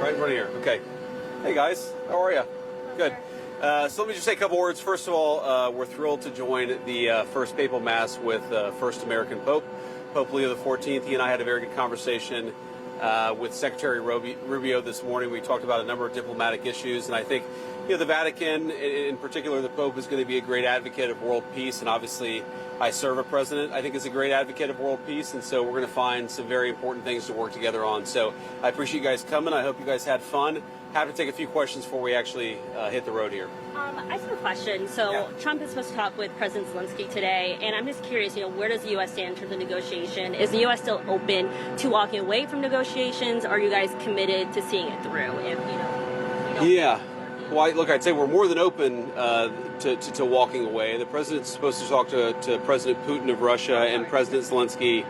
right in front of here. Okay. Hey guys, how are you? Good. So let me just say a couple words. First of all, we're thrilled to join the first papal mass with first American Pope, Pope Leo XIV. He and I had a very good conversation with Secretary Rubio this morning. We talked about a number of diplomatic issues, and I think the Vatican, in particular the Pope, is going to be a great advocate of world peace, and obviously I serve a president I think is a great advocate of world peace, and so we're going to find some very important things to work together on. So I appreciate you guys coming. I hope you guys had fun. Have to take a few questions before we actually hit the road here. I have a question. So Trump is supposed to talk with President Zelensky today, and I'm just curious, where does the U.S. stand in terms of negotiation? Is the U.S. still open to walking away from negotiations? Are you guys committed to seeing it through? If Yeah. Well, look, I'd say we're more than open to walking away. The president's supposed to talk to President Putin of Russia and President Zelensky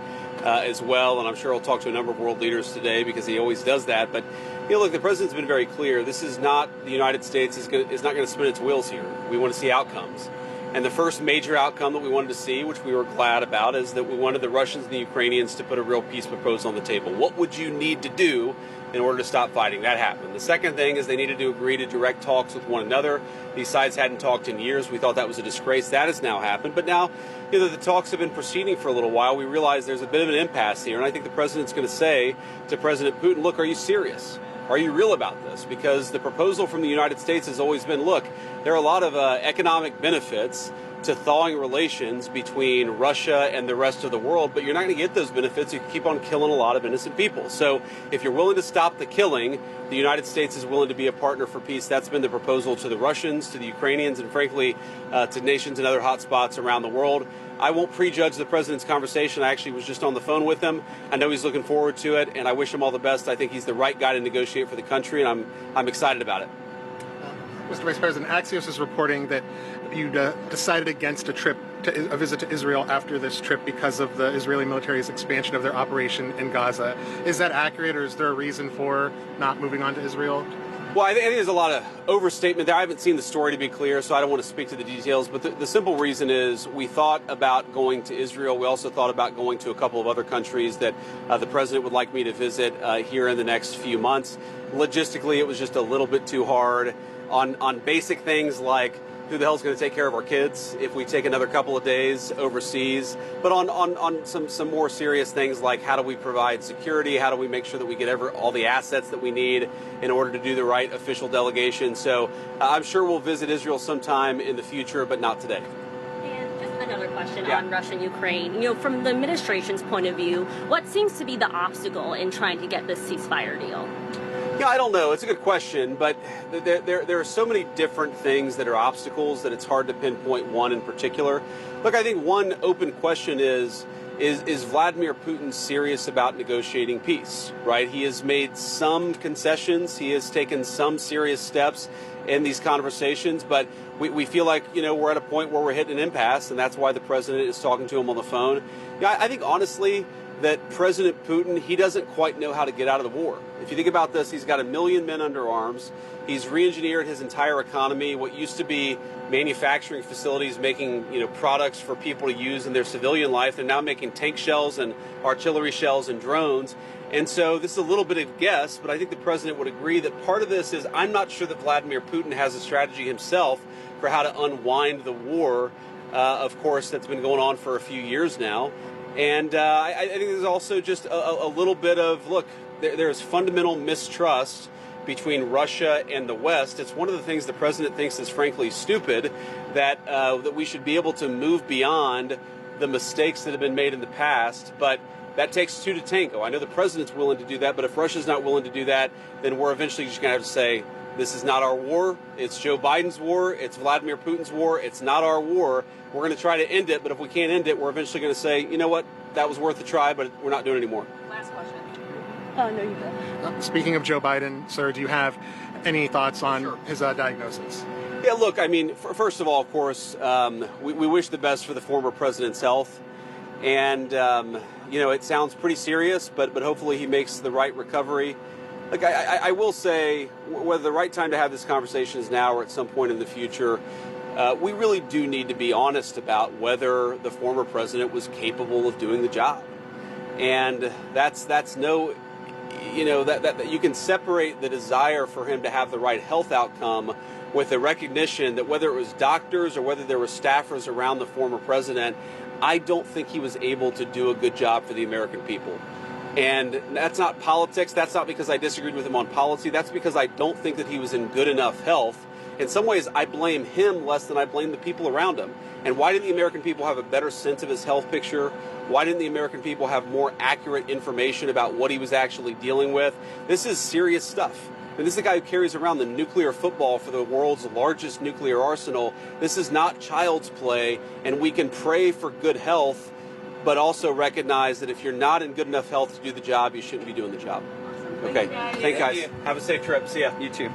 as well, and I'm sure he'll talk to a number of world leaders today because he always does that. But look, the president's been very clear. This is not the United States is not going to spin its wheels here. We want to see outcomes. And the first major outcome that we wanted to see, which we were glad about, is that we wanted the Russians and the Ukrainians to put a real peace proposal on the table. What would you need to do in order to stop fighting? That happened. The second thing is they needed to agree to direct talks with one another. These sides hadn't talked in years. We thought that was a disgrace. That has now happened. But now, the talks have been proceeding for a little while. We realize there's a bit of an impasse here. And I think the president's going to say to President Putin, look, are you serious? Are you real about this? Because the proposal from the United States has always been, look, there are a lot of economic benefits to thawing relations between Russia and the rest of the world, but you're not going to get those benefits if you keep on killing a lot of innocent people. So if you're willing to stop the killing, the United States is willing to be a partner for peace. That's been the proposal to the Russians, to the Ukrainians, and frankly, to nations and other hotspots around the world. I won't prejudge the president's conversation. I actually was just on the phone with him. I know he's looking forward to it, and I wish him all the best. I think he's the right guy to negotiate for the country, and I'm excited about it. Mr. Vice President, Axios is reporting that you decided against a visit to Israel after this trip because of the Israeli military's expansion of their operation in Gaza. Is that accurate, or is there a reason for not moving on to Israel? Well, I think there's a lot of overstatement there. I haven't seen the story, to be clear, so I don't want to speak to the details. But the simple reason is we thought about going to Israel. We also thought about going to a couple of other countries that the president would like me to visit here in the next few months. Logistically, it was just a little bit too hard on basic things like who the hell's going to take care of our kids if we take another couple of days overseas, but on some more serious things like how do we provide security, how do we make sure that we get all the assets that we need in order to do the right official delegation. So I'm sure we'll visit Israel sometime in the future, but not today. And just another question on Russia and Ukraine. From the administration's point of view, what seems to be the obstacle in trying to get this ceasefire deal? Yeah, I don't know. It's a good question, but there are so many different things that are obstacles that it's hard to pinpoint one in particular. Look, I think one open question is Vladimir Putin serious about negotiating peace, right? He has made some concessions. He has taken some serious steps in these conversations, but we feel like, we're at a point where we're hitting an impasse, and that's why the president is talking to him on the phone. I think, honestly, that President Putin, he doesn't quite know how to get out of the war. If you think about this, he's got 1 million men under arms. He's re-engineered his entire economy. What used to be manufacturing facilities making, products for people to use in their civilian life, they're now making tank shells and artillery shells and drones. And so this is a little bit of guess, but I think the president would agree that part of this is I'm not sure that Vladimir Putin has a strategy himself for how to unwind the war, of course, that's been going on for a few years now. And I think there's also just a little bit of, look, there's fundamental mistrust between Russia and the West. It's one of the things the president thinks is frankly stupid, that we should be able to move beyond the mistakes that have been made in the past. But that takes two to tango. I know the president's willing to do that, but if Russia's not willing to do that, then we're eventually just going to have to say, this is not our war. It's Joe Biden's war. It's Vladimir Putin's war. It's not our war. We're going to try to end it, but if we can't end it, we're eventually going to say, you know what, that was worth a try, but we're not doing it anymore. Last question. Oh, no, you go. Speaking of Joe Biden, sir, do you have any thoughts on his diagnosis? Yeah, look, I mean, first of all, of course, we wish the best for the former president's health. And, it sounds pretty serious, but hopefully he makes the right recovery. Look, I will say, whether the right time to have this conversation is now or at some point in the future, we really do need to be honest about whether the former president was capable of doing the job. And that's no you know, that you can separate the desire for him to have the right health outcome with the recognition that whether it was doctors or whether there were staffers around the former president, I don't think he was able to do a good job for the American people. And that's not politics. That's not because I disagreed with him on policy. That's because I don't think that he was in good enough health. In some ways, I blame him less than I blame the people around him. And why didn't the American people have a better sense of his health picture? Why didn't the American people have more accurate information about what he was actually dealing with? This is serious stuff. And this is the guy who carries around the nuclear football for the world's largest nuclear arsenal. This is not child's play, and we can pray for good health, but also recognize that if you're not in good enough health to do the job, you shouldn't be doing the job. Okay. Thank you, guys. Have a safe trip. See ya. You too.